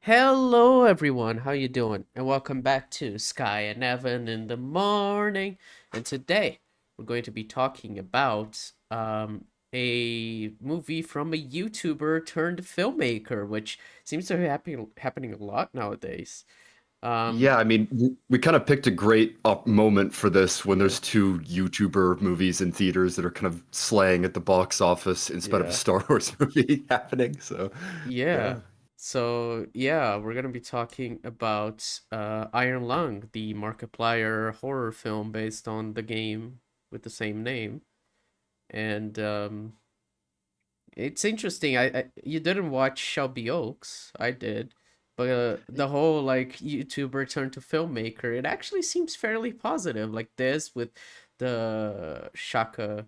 Hello everyone, how you doing? And welcome back to Skye and Evan in the morning. And today we're going to be talking about a movie from a YouTuber turned filmmaker, which seems to be happening a lot nowadays. Um Yeah, I mean, we kind of picked a great moment for this when there's two YouTuber movies in theaters that are kind of slaying at the box office instead of a yeah. Star Wars movie happening. So, Yeah. yeah. So yeah, we're gonna be talking about Iron Lung, the Markiplier horror film based on the game with the same name. And it's interesting. I you didn't watch Shelby Oaks. I did. But the whole like YouTuber turned to filmmaker, it actually seems fairly positive. Like this with the Shaka,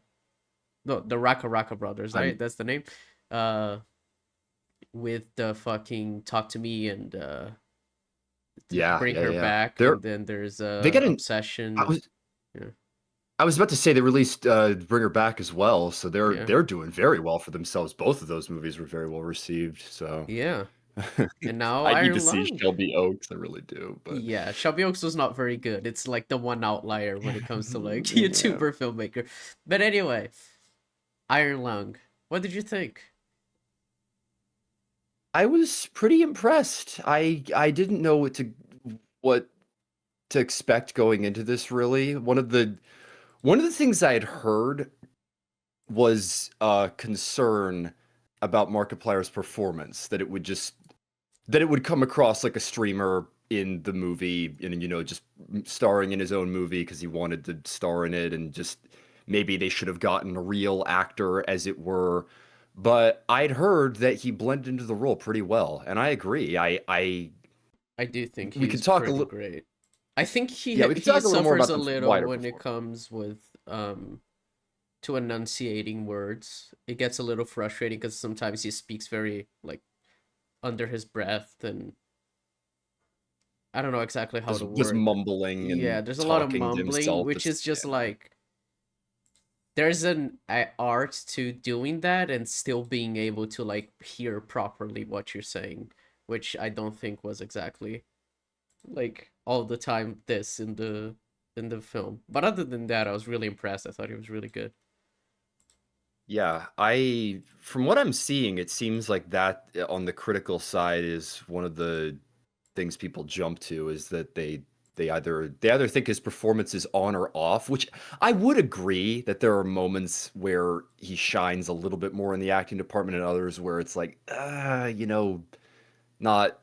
no, the Raka Raka brothers, right? I'm That's the name. Uh, with the fucking Talk to Me and to yeah, Bring yeah, Her yeah. Back, and then there's They got an I Obsession. was Yeah, I was about to say they released Bring Her Back as well, so they're yeah, they're doing very well for themselves. Both of those movies were very well received, so yeah. And now I need to Iron see Lung. Shelby Oaks, I really do, but Yeah, Shelby Oaks was not very good. It's like the one outlier when it comes to like yeah. YouTuber filmmaker. But anyway, Iron Lung. What did you think? I was pretty impressed. I didn't know what to expect going into this really. One of the things I had heard was concern about Markiplier's performance, that it would come across like a streamer in the movie and just starring in his own movie because he wanted to star in it and just maybe they should have gotten a real actor as it were. But I'd heard that he blended into the role pretty well, and I agree. I I do think we could he's talk a pretty little great. I think yeah, we could he talk a little more suffers about a the little wider when it performance. comes with to enunciating words. It gets a little frustrating because sometimes he speaks very like under his breath, and I don't know exactly how to Just word. mumbling Yeah, and there's a lot of talking to mumbling, himself. which Just is just yeah. like there's an art to doing that and still being able to like hear properly what you're saying, which I don't think was exactly like all the time this in the film. But other than that, I was really impressed. I thought it was really good. Yeah, I from what I'm seeing, it seems like that on the critical side is one of the things people jump to is that they either think his performance is on or off, which I would agree that there are moments where he shines a little bit more in the acting department and others where it's like, not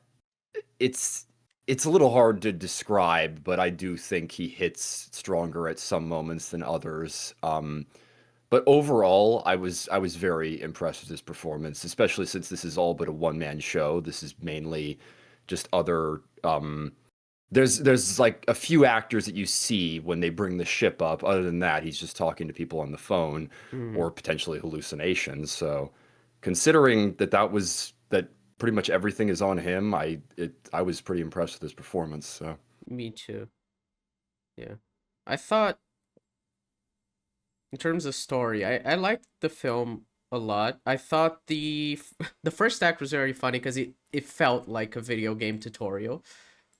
it's it's a little hard to describe, but I do think he hits stronger at some moments than others. But overall, I was very impressed with his performance, especially since this is all but a one-man show. This is mainly just other there's like a few actors that you see when they bring the ship up. Other than that, he's just talking to people on the phone Mm, or potentially hallucinations. So, considering that pretty much everything is on him, I was pretty impressed with his performance. So, me too. Yeah. I thought in terms of story, I liked the film a lot. I thought the first act was very funny because it felt like a video game tutorial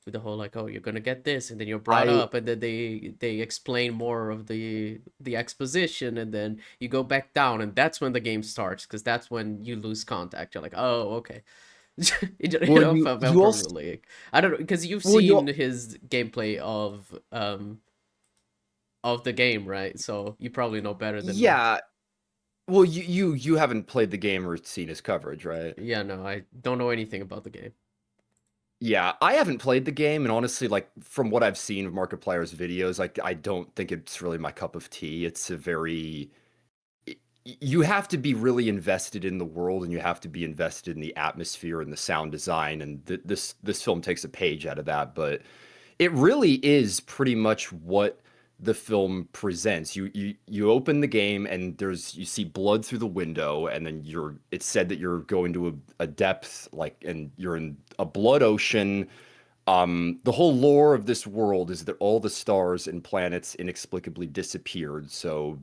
with the whole like, oh, you're gonna get this, and then you're brought I up, and then they explain more of the exposition, and then you go back down, and that's when the game starts because that's when you lose contact. You're like, oh, okay. well Felt you also familiar. I don't know because you've well seen you his gameplay of the game, right? So you probably know better than me. yeah. Well, you haven't played the game or seen his coverage, right? Yeah, no, I don't know anything about the game. Yeah, I haven't played the game, and honestly, like from what I've seen of Markiplier's videos, like I don't think it's really my cup of tea. It's a very you have to be really invested in the world, and you have to be invested in the atmosphere and the sound design, and this film takes a page out of that. But it really is pretty much what the film presents. You open the game and you see blood through the window, and then it's said that you're going to a depth like and you're in a blood ocean. The whole lore of this world is that all the stars and planets inexplicably disappeared. So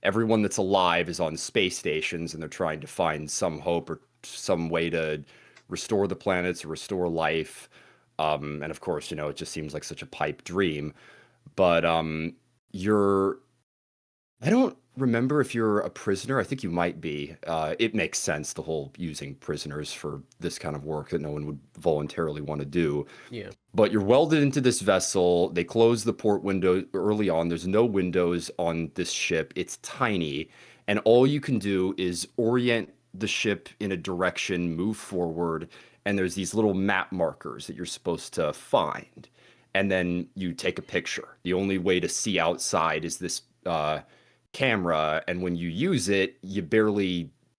everyone that's alive is on space stations and they're trying to find some hope or some way to restore the planets, restore life. And of course, it just seems like such a pipe dream. But you're I don't remember if you're a prisoner. I think you might be. It makes sense, the whole using prisoners for this kind of work that no one would voluntarily want to do. Yeah. But you're welded into this vessel. They close the port window early on. There's no windows on this ship. It's tiny. And all you can do is orient the ship in a direction, move forward. And there's these little map markers that you're supposed to find. And then you take a picture. The only way to see outside is this camera. And when you use it, you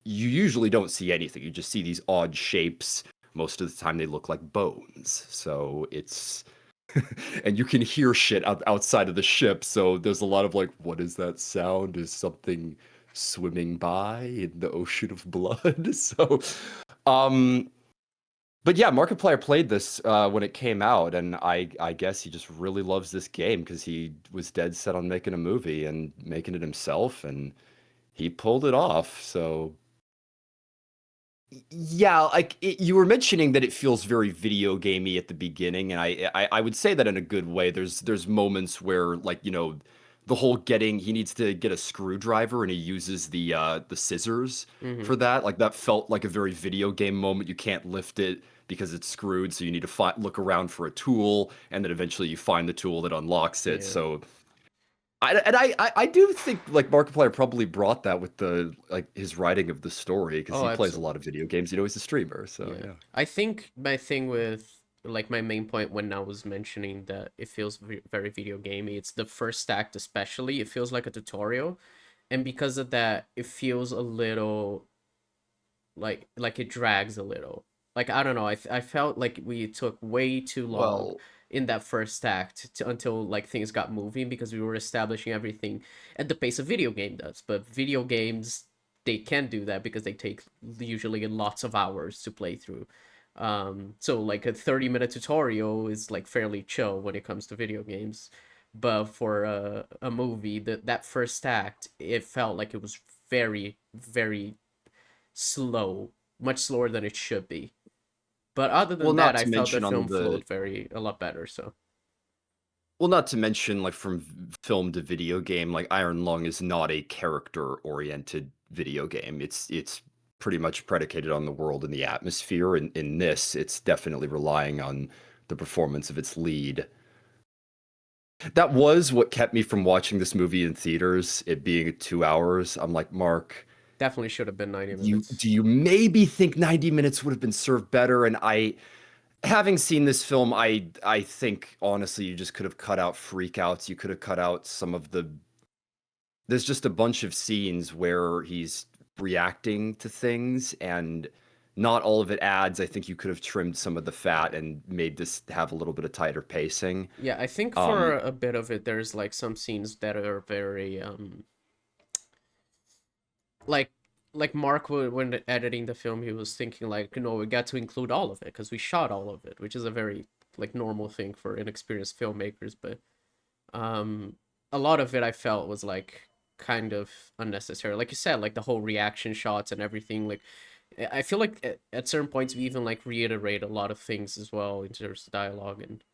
usually don't see anything. You just see these odd shapes. Most of the time they look like bones. So it's and you can hear shit outside of the ship. So there's a lot of like, what is that sound? Is something swimming by in the ocean of blood? So um but yeah, Markiplier played this when it came out, and I guess he just really loves this game because he was dead set on making a movie and making it himself, and he pulled it off. So yeah, like you were mentioning that it feels very video gamey at the beginning, and I would say that in a good way. There's moments where like the whole he needs to get a screwdriver and he uses the scissors Mm-hmm. for that. Like that felt like a very video game moment. You can't lift it because it's screwed, so you need to look around for a tool, and then eventually you find the tool that unlocks it. Yeah. So I do think like Markiplier probably brought that with the like his writing of the story because Oh, he plays a absolutely. lot of video games. He's a streamer, so Yeah. yeah. I think my thing with like my main point when I was mentioning that it feels very video gamey, it's the first act especially. It feels like a tutorial, and because of that, it feels a little like it drags a little. Like I don't know, I felt like we took way too long Well, in that first act until like things got moving because we were establishing everything at the pace a video game does. But video games they can do that because they take usually lots of hours to play through. So like a 30-minute tutorial is like fairly chill when it comes to video games. But for a movie, that first act, it felt like it was very slow, much slower than it should be. But other well, than that, not I to felt the mention on film the flowed a lot better. So well, not to mention like from film to video game, like Iron Lung is not a character-oriented video game. It's pretty much predicated on the world and the atmosphere. And in this, it's definitely relying on the performance of its lead. That was what kept me from watching this movie in theaters, it being 2 hours. I'm like, Mark, definitely should have been 90 you minutes. do you maybe think 90 minutes would have been served better? And having seen this film, I think honestly you just could have cut out freakouts. You could have cut out some of there's just a bunch of scenes where he's reacting to things and not all of it adds. I think you could have trimmed some of the fat and made this have a little bit of tighter pacing. Yeah, I think Um, for a bit of it, there's like some scenes that are very like Mark would when editing the film, he was thinking like, no, we got to include all of it because we shot all of it, which is a very like normal thing for inexperienced filmmakers. But um, a lot of it I felt was like kind of unnecessary. Like you said, like the whole reaction shots and everything. Like I feel like at certain points we even like reiterate a lot of things as well in terms of dialogue and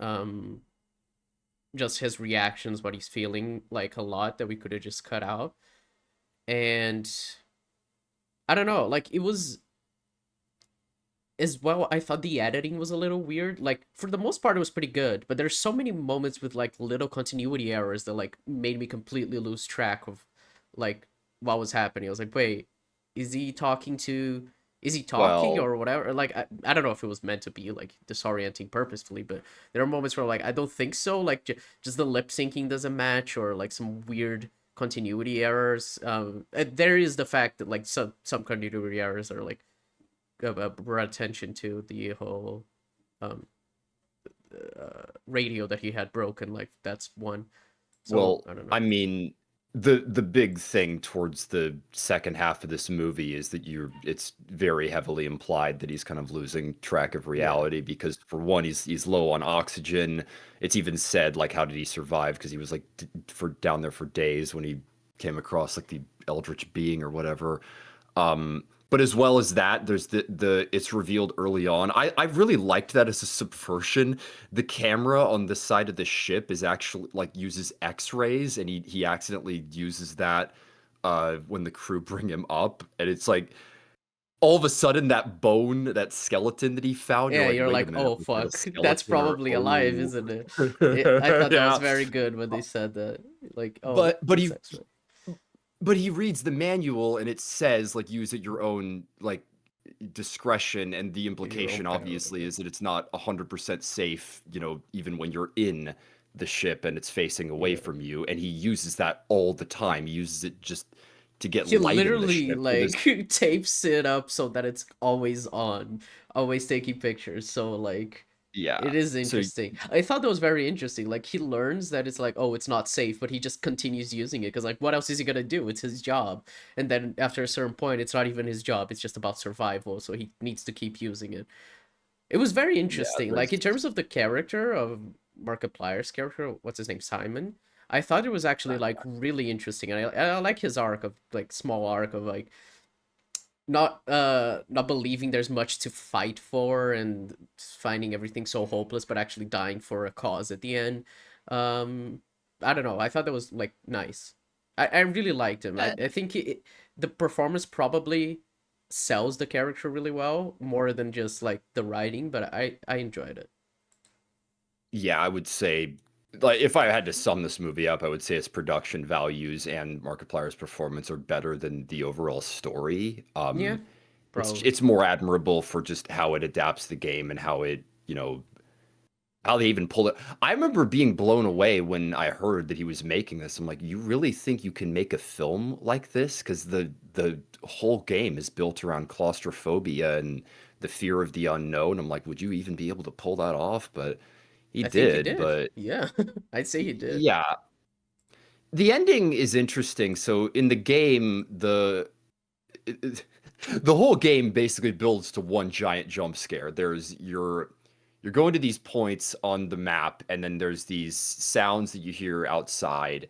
um just his reactions, what he's feeling like a lot that we could have just cut out. And I don't know, like it was as well. I thought the editing was a little weird. Like for the most part, it was pretty good, but there's so many moments with like little continuity errors that like made me completely lose track of like what was happening. I was like, wait, is he talking to? Is he talking well, or whatever? Like I don't know if it was meant to be like disorienting purposefully, but there are moments where like I don't think so. Like just the lip syncing doesn't match or like some weird continuity errors. There is the fact that like some continuity errors are like brought attention to the whole um radio that he had broken. Like that's one. So well, I don't know. I mean, the big thing towards the second half of this movie is that it's very heavily implied that he's kind of losing track of Yeah, reality because for one, he's low on oxygen. It's even said like how did he survive? Because he was like for down there for days when he came across like the eldritch being or whatever. But as well as that, there's the it's revealed early on. I really liked that as a subversion. The camera on the side of the ship is actually like uses X-rays, and he accidentally uses that when the crew bring him up, and it's like all of a sudden that bone, that skeleton that he found, you're Yeah, like, you're wait a like, minute, oh was that a fuck, that's skeleton or probably alive, oh isn't it? I thought that was yeah. very good when they said that. Like, oh, But it's he X-ray. but he reads the manual and it says like use at your own like discretion, and the Your own implication peril. obviously Yeah. is that it's not 100% safe, even when you're in the ship and it's facing away Yeah. from you, and he uses that all the time. He uses it just to get He light in the literally ship with his like tapes it up so that it's always on, always taking pictures. So like yeah. it is So interesting. I thought that was very interesting. Like he learns that it's like, oh, it's not safe, but he just continues using it because like what else is he gonna do? It's his job. And then after a certain point, it's not even his job. It's just about survival. So he needs to keep using it. It was very yeah, interesting. Like there's in terms of the character of Markiplier's character, what's his name, Simon. I thought it was actually like really interesting, and I like his arc of like small arc of like not believing there's much to fight for and finding everything so hopeless, but actually dying for a cause at the end. Um, I don't know. I thought that was like nice. I really liked him. I think the performance probably sells the character really well more than just like the writing, but I enjoyed it. yeah, I would say, like, if I had to sum this movie up, I would say its production values and Markiplier's performance are better than the overall story. Yeah, probably. It's more admirable for just how it adapts the game and how it, how they even pull it. I remember being blown away when I heard that he was making this. I'm like, you really think you can make a film like this? Because the whole game is built around claustrophobia and the fear of the unknown. I'm like, would you even be able to pull that off? But he I think he did. did. But Yeah, I'd say he did. yeah, the ending is interesting. So in the game, the whole game basically builds to one giant jump scare. You're going to these points on the map, and then there's these sounds that you hear outside.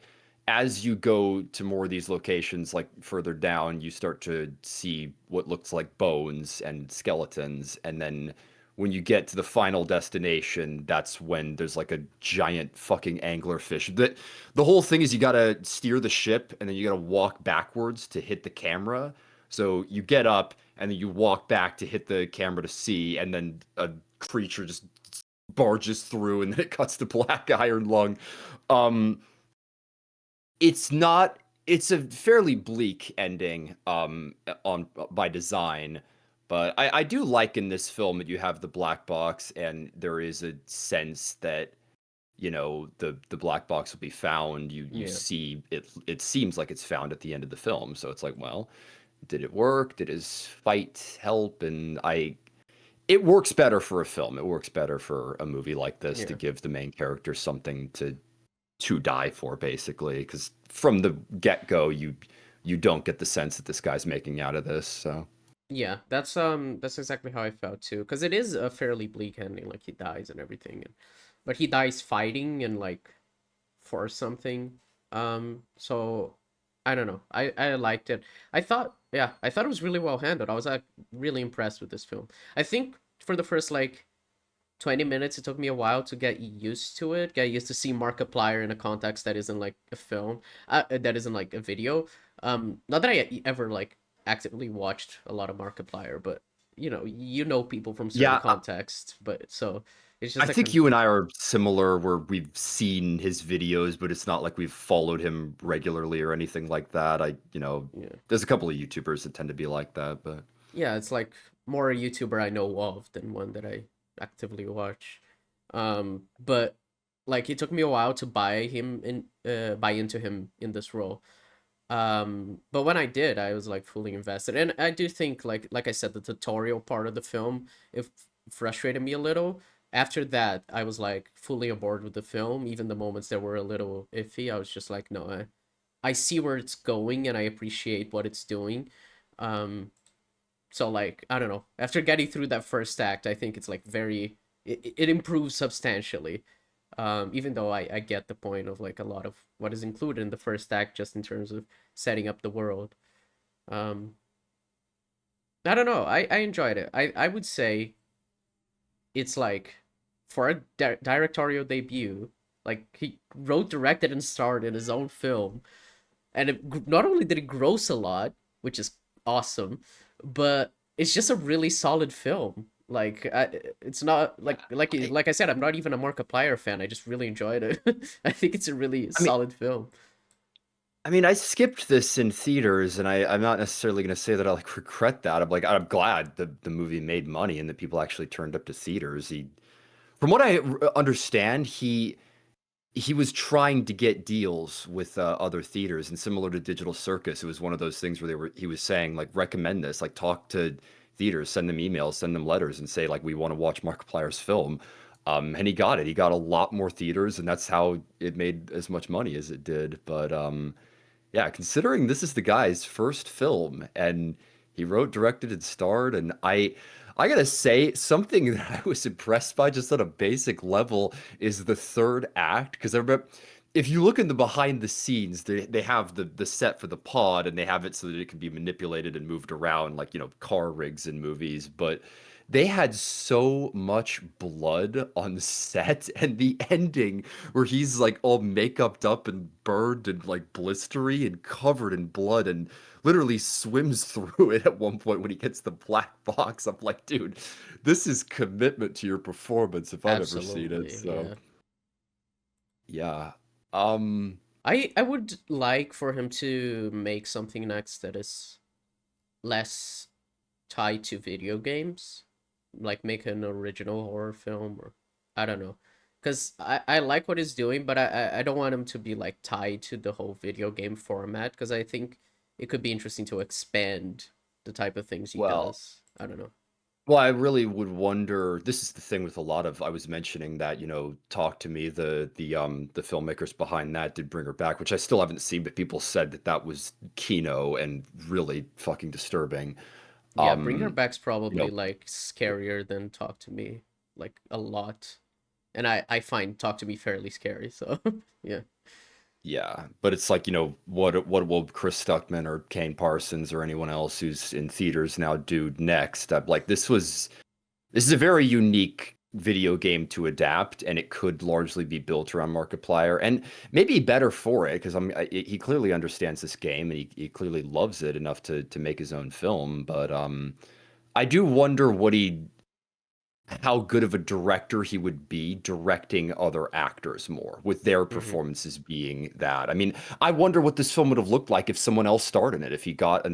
As you go to more of these locations, like further down, you start to see what looks like bones and skeletons. And then when you get to the final destination, that's when there's like a giant fucking anglerfish. The whole thing is you gotta steer the ship, and then you gotta walk backwards to hit the camera. So you get up, and then you walk back to hit the camera to see, and then a creature just barges through, and then it cuts to black iron lung. Um, it's not. It's a fairly bleak ending on by design, but I do like in this film that you have the black box, and there is a sense that the black box will be found. You Yeah. see it. It seems like it's found at the end of the film, so it's like, well, did it work? Did his fight help? And it works better for a film. It works better for a movie like this to Yeah. give the main character something to die for, basically. Because from the get go, you don't get the sense that this guy's making out of this. So Yeah, that's exactly how I felt too, because it is a fairly bleak ending, like he dies and everything, but he dies fighting and like for something. So I don't know. I liked it. I thought it was really well handled. I was like really impressed with this film. I think for the first like 20 minutes it took me a while to get used to it, get used to seeing Markiplier in a context that isn't like a film, that isn't like a video. Not that I ever like actively watched a lot of Markiplier, but you know people from certain yeah, contexts, but so it's I just like think you and I are similar, where we've seen his videos, but it's not like we've followed him regularly or anything like that. yeah. There's a couple of YouTubers that tend to be like that, but Yeah, it's like more a YouTuber I know of than one that I actively watch. But like it took me a while to buy into him in this role. But when I did, I was like fully invested. And I do think like I said, the tutorial part of the film it frustrated me a little. After that, I was like fully aboard with the film, even the moments that were a little iffy. I was just like, no, I see where it's going and I appreciate what it's doing. Um, so like I don't know. After getting through that first act, I think it's like it improves substantially. Even though I get the point of like a lot of what is included in the first act just in terms of setting up the world. Um, I don't know. I enjoyed it. I would say it's like for a directorial debut, like he wrote, directed, and starred in his own film, and not only did it gross a lot, which is awesome, but it's just a really solid film. Like it's not I, like I said, I'm not even a Markiplier fan. I just really enjoyed it. I think it's a really I mean, solid film. I skipped this in theaters, and I'm not necessarily going to say that I like regret that. I'm glad the movie made money and that people actually turned up to theaters. From what I understand, he was trying to get deals with other theaters, and similar to Digital Circus, it was one of those things where he was saying like recommend this, like talk to theaters, send them emails, send them letters, and say like we want to watch Markiplier's film. And he got it. He got a lot more theaters, and that's how it made as much money as it did. But yeah, considering this is the guy's first film and he wrote, directed, and starred, and I gotta say, something that I was impressed by just on a basic level is the third act. Because I remember if you look in the behind the scenes, they have the set for the pod and they have it so that it can be manipulated and moved around like, car rigs in movies. But they had so much blood on set, and the ending where he's like all makeuped up and burned and like blistery and covered in blood and literally swims through it at one point when he gets the black box. I'm like, dude, this is commitment to your performance if I've ever seen it. Absolutely, So yeah. yeah. Um I would like for him to make something next that is less tied to video games, like make an original horror film, or I don't know, because I like what he's doing, but I don't want him to be like tied to the whole video game format, because I think it could be interesting to expand the type of things he well, does. I don't know. Well, I really would wonder. This is the thing with a lot of. I was mentioning that Talk to Me, the filmmakers behind that did bring her back, which I still haven't seen, but people said that that was Kino and really fucking disturbing. Yeah, Bring Her Um, Back's you probably know, like scarier than Talk to Me, like a lot. And I find Talk to Me fairly scary, so yeah. yeah, but it's like what will Chris Stuckman or Kane Parsons or anyone else who's in theaters now do next? Like this is a very unique video game to adapt, and it could largely be built around Markiplier, and maybe better for it because he clearly understands this game and he clearly loves it enough to make his own film. But I do wonder how good of a director he would be directing other actors more, with their Hmm. performances being that. I mean, I wonder what this film would have looked like if someone else starred in it, if he got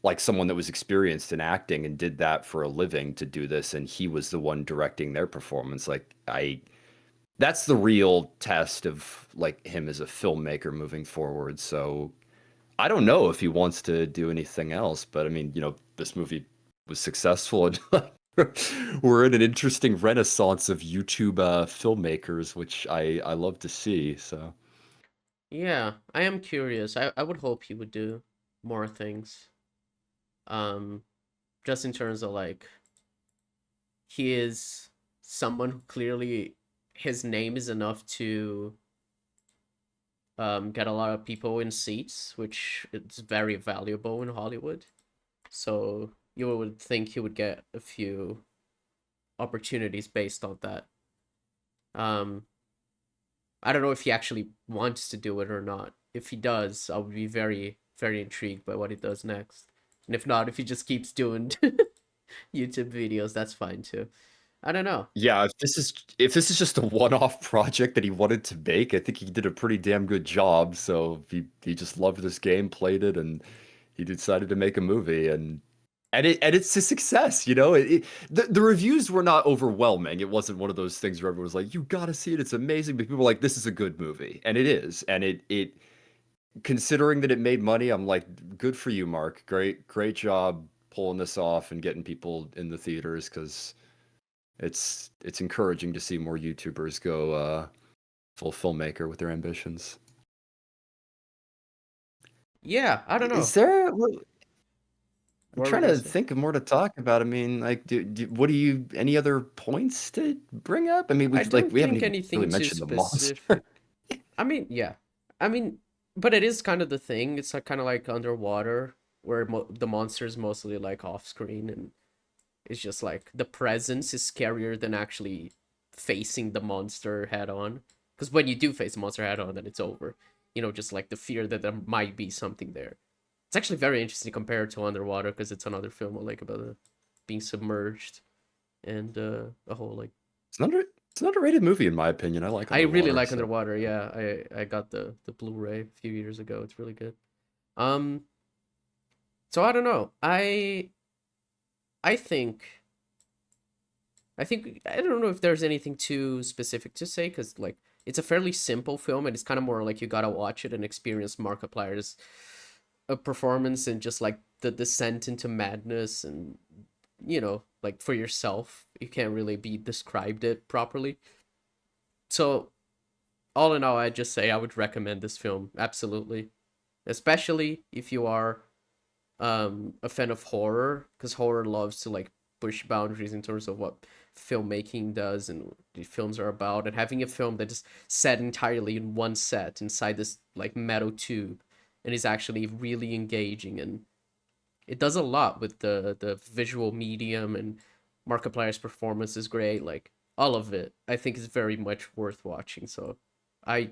like someone that was experienced in acting and did that for a living to do this and he was the one directing their performance. Like that's the real test of like him as a filmmaker moving forward. So I don't know if he wants to do anything else, but I mean, this movie was successful and we're in an interesting renaissance of YouTube filmmakers, which I love to see. So Yeah, I am curious. I would hope he would do more things. Um, just in terms of like he is someone who clearly his name is enough to get a lot of people in seats, which is very valuable in Hollywood. So you would think he would get a few opportunities based on that. Um, I don't know if he actually wants to do it or not. If he does, I'll be very, very intrigued by what he does next. And if not, if he just keeps doing YouTube videos, that's fine too. I don't know. yeah, if this is just a one-off project that he wanted to make, I think he did a pretty damn good job. So he just loved this game, played it, and he decided to make a movie, and it's a success. The reviews were not overwhelming. It wasn't one of those things where everyone was like, "You got to see it, it's amazing." But people were like, "This is a good movie," and it is. And it considering that it made money, I'm like, "Good for you, Mark. Great job pulling this off and getting people in the theaters." Because it's encouraging to see more YouTubers go full filmmaker with their ambitions. Yeah, I don't Is know. there? I'm What were we trying gonna to say? think of more to talk about. I mean, like, what do you? Any other points to bring up? I mean, I don't we haven't think even really anything too mentioned the monster. specific. I mean, yeah. I mean, but it is kind of the thing. It's like kind of like underwater. where the monster is mostly like off screen, and it's just like the presence is scarier than actually facing the monster head on. Because when you do face a monster head on, then it's over. Just like the fear that there might be something there. It's actually very interesting compared to Underwater, because it's another film like about being submerged and a whole like. It's an underrated movie in my opinion. I like I really Underwater. like So. Underwater. Yeah, I got the Blu-ray a few years ago. It's really good. Um, so I don't know. I think I don't know if there's anything too specific to say, because like it's a fairly simple film, and it's kind of more like you gotta watch it and experience Markiplier's performance, and just like the descent into madness, and like for yourself. You can't really be described it properly. So all in all, I'd just say I would recommend this film absolutely, especially if you are a fan of horror, because horror loves to like push boundaries in terms of what filmmaking does and what the films are about, and having a film that is set entirely in one set inside this like metal tube and is actually really engaging, and it does a lot with the visual medium, and Markiplier's performance is great. Like all of it, I think is very much worth watching. So, I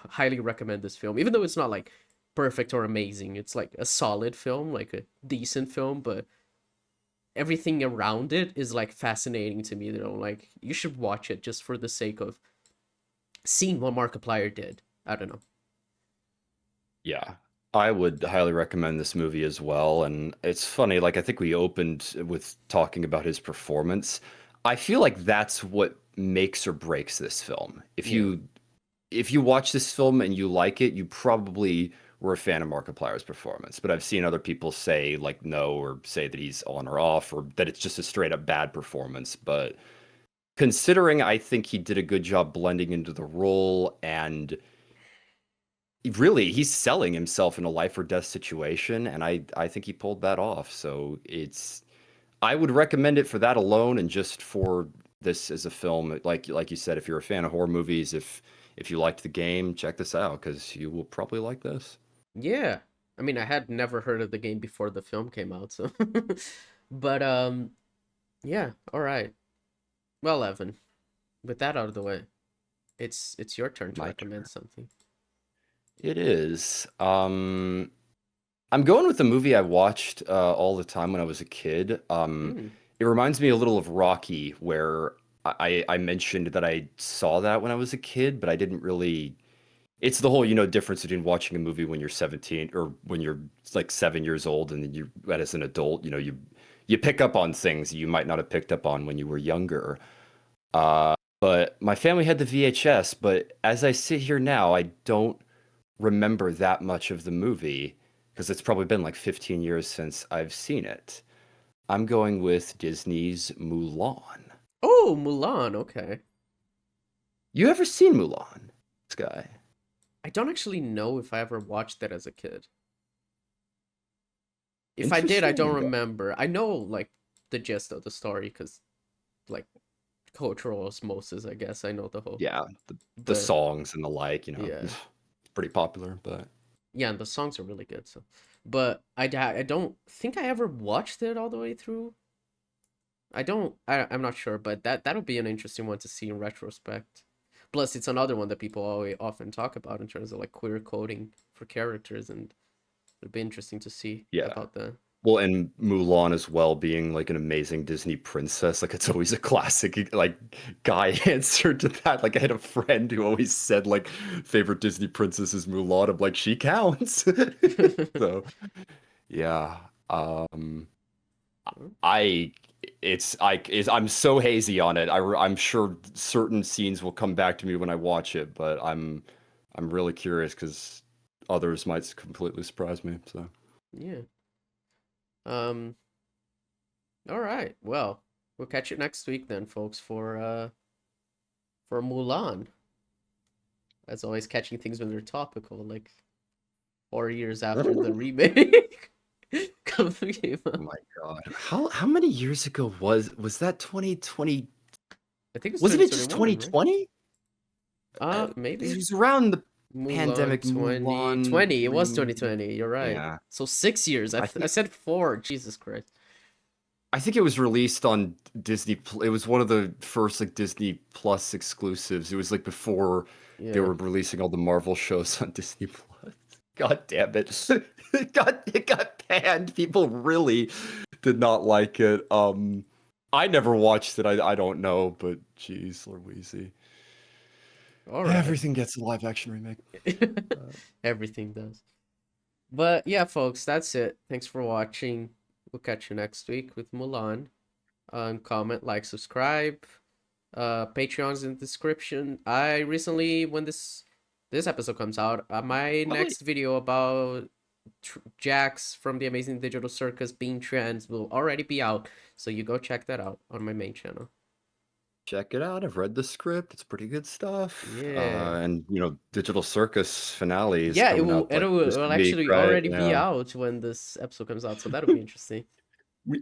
highly recommend this film, even though it's not like perfect or amazing. It's like a solid film, like a decent film, but everything around it is like fascinating to me. Like you should watch it just for the sake of seeing what Markiplier did. I don't know. Yeah, I would highly recommend this movie as well. And it's funny, like I think we opened with talking about his performance. I feel like that's what makes or breaks this film. Yeah. If you watch this film and you like it, you probably were a fan of Markiplier's performance. But I've seen other people say like no, or say that he's on or off, or that it's just a straight up bad performance. But considering I think he did a good job blending into the role, and really he's selling himself in a life or death situation, and I think he pulled that off. So I would recommend it for that alone, and just for this as a film. Like you said, if you're a fan of horror movies, if you liked the game, check this out because you will probably like this. Yeah. I mean, I had never heard of the game before the film came out, so but yeah, all right. Well, Evan, with that out of the way, it's your turn to My recommend turn. something. It is. I'm going with the movie I watched all the time when I was a kid. Hmm. It reminds me a little of Rocky, where I mentioned that I saw that when I was a kid, but I didn't really. It's the whole, difference between watching a movie when you're 17 or when you're like 7 years old, and then as an adult, you pick up on things you might not have picked up on when you were younger. But my family had the VHS, but as I sit here now, I don't remember that much of the movie because it's probably been like 15 years since I've seen it. I'm going with Disney's Mulan. Oh, Mulan. Okay. You ever seen Mulan, Skye? I don't actually know if I ever watched that as a kid. If I did, I don't Interesting. remember. I know like the gist of the story, because like cultural osmosis, I guess. I know the whole, Yeah, the but songs and the like, yeah. it's pretty popular, but Yeah, and the songs are really good. So, but I don't think I ever watched it all the way through. I don't. I'm not sure, but that'll be an interesting one to see in retrospect. Plus, it's another one that people always often talk about in terms of like queer coding for characters, and it'd be interesting to see yeah. about that. Well, and Mulan as well being like an amazing Disney princess, like it's always a classic like guy answer to that. Like I had a friend who always said like favorite Disney princess is Mulan. I'm like, she counts. So yeah. I I'm so hazy on it. I'm sure certain scenes will come back to me when I watch it, but I'm really curious because others might completely surprise me. So Yeah. Um. All right. Well, we'll catch you next week then, folks, for Mulan. As always, catching things when they're topical, like 4 years after the remake. Came oh out. my God. How many years ago was that 2020? I think it's Wasn't it just 2021, right? 2020? It Maybe. was around the Mulan pandemic Mulan 2020. It was remake. 2020. You're right. Yeah, So 6 years. I I think said four. Jesus Christ. I think it was released on Disney. It was one of the first like Disney Plus exclusives. It was like before they Yeah. were releasing all the Marvel shows on Disney Plus. God damn it. It got banned. People really did not like it. I never watched it. I don't know, but geez, Louise. All right. Everything gets a live action remake. Everything does. But yeah, folks, that's it. Thanks for watching. We'll catch you next week with Mulan. Comment, like, subscribe. Patreon's in the description. I recently, when this episode comes out, my Lovely. next video about Jax from the Amazing Digital Circus being trans will already be out, so you go check that out on my main channel. Check it out. I've read the script. It's pretty good stuff. Yeah. And Digital Circus finale is Yeah, coming up it like will, this week, actually right? already be Yeah. out when this episode comes out, so that'll be interesting. We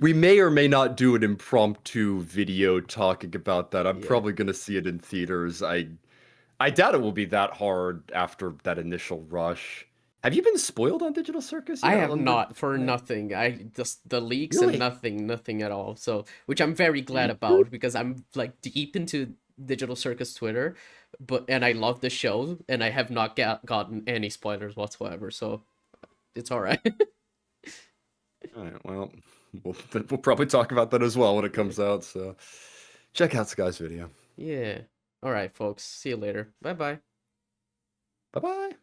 we may or may not do an impromptu video talking about that. I'm Yeah. probably gonna see it in theaters. I doubt it will be that hard after that initial rush. Have you been spoiled on Digital Circus I yet? have On the not for nothing. I just the leaks and really? nothing at all. So, which I'm very glad about because I'm like deep into Digital Circus Twitter, and I love the show and I have not gotten any spoilers whatsoever. So, it's all right. All right, well, we'll probably talk about that as well when it Yeah. comes out. So check out Skye's video. Yeah. All right, folks. See you later. Bye-bye. Bye bye.